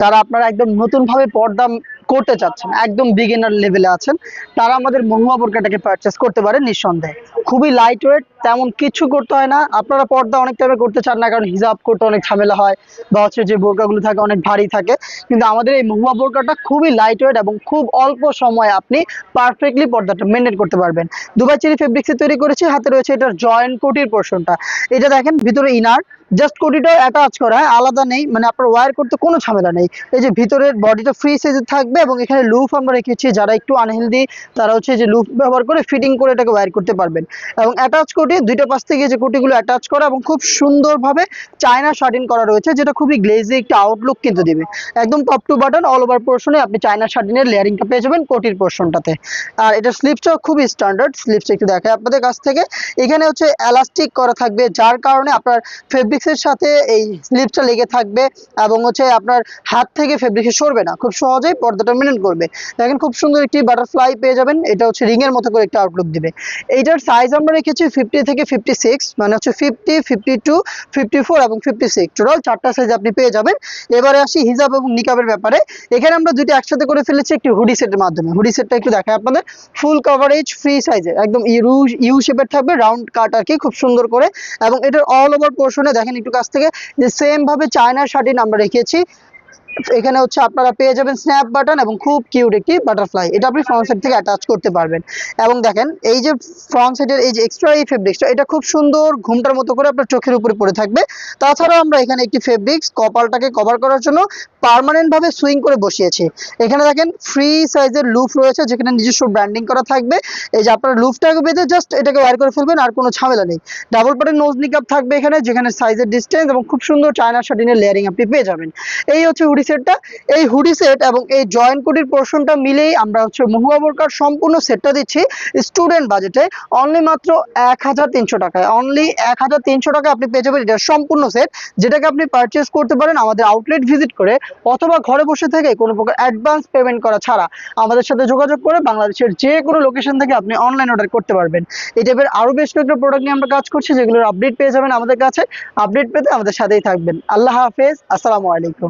যারা আপনারা একদম নতুন ভাবে পর্দা করতে চাচ্ছেন, একদম বিগিনার লেভেলে আছেন, তারা আমাদের মহুয়া বোরকাটাকে পারচেস করতে পারেন নিঃসন্দেহে। খুবই লাইট ওয়েট, তেমন কিছু করতে হয় না। আপনারা পর্দা অনেক টাইমে করতে চান না, কারণ হিজাব করতে অনেক ঝামেলা হয়, বা হচ্ছে যে বোরকাগুলো থাকে অনেক ভারী থাকে। কিন্তু আমাদের এই মহুয়া বোরকাটা খুবই লাইট ওয়েট এবং খুব অল্প সময়ে আপনি পারফেক্টলি পর্দাটা মেনটেন করতে পারবেন। দুবাই চেরি ফেব্রিক্সে তৈরি করেছি। হাতে রয়েছে এটার জয়েন্ট কোটির পোর্শনটা। এটা দেখেন ভিতরে ইনার, জাস্ট কোটিটাও অ্যাটাচ করা হয়, আলাদা নেই, মানে আপনার ওয়্যার করতে কোনো ঝামেলা নেই। এই যে ভিতরের বডিটা ফ্রি সাইজে থাকবে এবং এখানে লুফ আমরা রেখেছি, যারা একটু আনহেলদি তারা হচ্ছে যে লুফ ব্যবহার করে ফিটিং করে এটাকে ওয়্যার করতে পারবেন। এবং অ্যাটাচ কোটি দুইটা পাশ থেকে যে কোটিগুলো অ্যাটাচ করা এবং খুব সুন্দরভাবে চায়না শার্টিন করা রয়েছে, যেটা খুবই গ্লেজি একটা আউটলুক কিন্তু দিবে। একদম top to bottom all over পোর্শনে আপনি চায়না শার্টিনের লেয়ারিংটা পেয়ে যাবেন কোটির পোর্শনটাতে। আর এটা স্লিপসটাও খুবই স্ট্যান্ডার্ড। স্লিপসটা একটু দেখায় আপনাদের কাছ থেকে। এখানে হচ্ছে এলাস্টিক করা থাকবে, যার কারণে আপনার ফেব্রিক্সের সাথে এই স্লিপসটা লেগে থাকবে এবং হচ্ছে আপনার হাত থেকে ফেব্রিক্স সরবে না, খুব সহজেই পর্দাটা মেনটেন করবে। দেখেন খুব সুন্দর একটি বাটারফ্লাই পেয়ে যাবেন, এটা হচ্ছে রিং এর মতো করে একটা আউটলুক দিবে। এইটার সাইজ আমরা রেখেছি 50 থেকে 56, মানে হচ্ছে 50, 52, 54 এবং 56, টোটাল 4টা সাইজ আপনি পেয়ে যাবেন। এবারে আসি হিজাব এবং নিকাবের ব্যাপারে। এখানে আমরা দুটো একসাথে করে ফেলেছি একটি হুডি সেটের মাধ্যমে। হুডি সেটটা একটু দেখায় আপনাদের। ফুল কভারেজ ফ্রি সাইজের, একদম ইউ শেপের থাকবে, রাউন্ড কাট আর কি, খুব সুন্দর করে। এবং এটার অল ওভার পোর্শনে দেখেন একটু কাছ থেকে, যে সেম ভাবে চায়নার শার্টিন আমরা রেখেছি। এখানে হচ্ছে আপনারা পেয়ে যাবেন স্ন্যাপ বাটন এবং খুব কিউট একটি বাটারফ্লাই, এটা আপনি ফ্রন্ট সাইড থেকে অ্যাটাচ করতে পারবেন। এবং দেখেন এই যে ফ্রন্ট সাইডের এই যে এক্সট্রা এই ফেব্রিক্সটা, এটা খুব সুন্দর ঘুমটার মতো করে আপনার চোখের উপরে পড়ে থাকবে। তাছাড়াও আমরা এখানে একটি ফেব্রিক্স কপালটাকে কভার করার জন্য পার্মানেন্ট ভাবে সুইং করে বসিয়েছি। এখানে দেখেন ফ্রি সাইজের লুফ রয়েছে, যেখানে নিজস্ব ব্র্যান্ডিং করা থাকবে। এই যে আপনার লুফটাকে বেঁধে জাস্ট এটাকে ওয়্যার করে ফেলবেন, আর কোনো ঝামেলা নেই। ডাবল পার্টের নোজ নিকাপ থাকবে এখানে, যেখানে সাইজের ডিস্টেন্স এবং খুব সুন্দর চায়না শার্টিনের লেয়ারিং আপনি পেয়ে যাবেন। এই হচ্ছে হুডি সেটটা। এই হুডি সেট এবং এই জয়েন্ট কোটির পোর্শনটা মিলেই আমরা হচ্ছে মহুয়া বোরকার সম্পূর্ণ সেটটা দিচ্ছি স্টুডেন্ট বাজেটে অনলি মাত্র 1300 টাকায়। অনলি 1300 টাকায় আপনি পেয়ে যাবেন এটার সম্পূর্ণ সেট, যেটাকে আপনি পারচেস করতে পারেন আমাদের আউটলেট ভিজিট করে, অথবা ঘরে বসে থেকে কোনো প্রকার অ্যাডভান্স পেমেন্ট করা ছাড়া আমাদের সাথে যোগাযোগ করে বাংলাদেশের যে কোনো লোকেশন থেকে আপনি অনলাইন অর্ডার করতে পারবেন। এই টাইপের আরো বেশ কয়েকটা প্রোডাক্ট নিয়ে আমরা কাজ করছি, যেগুলোর আপডেট পেয়ে যাবেন আমাদের কাছে। আপডেট পেতে আমাদের সাথেই থাকবেন। আল্লাহ হাফেজ, আসসালামু আলাইকুম।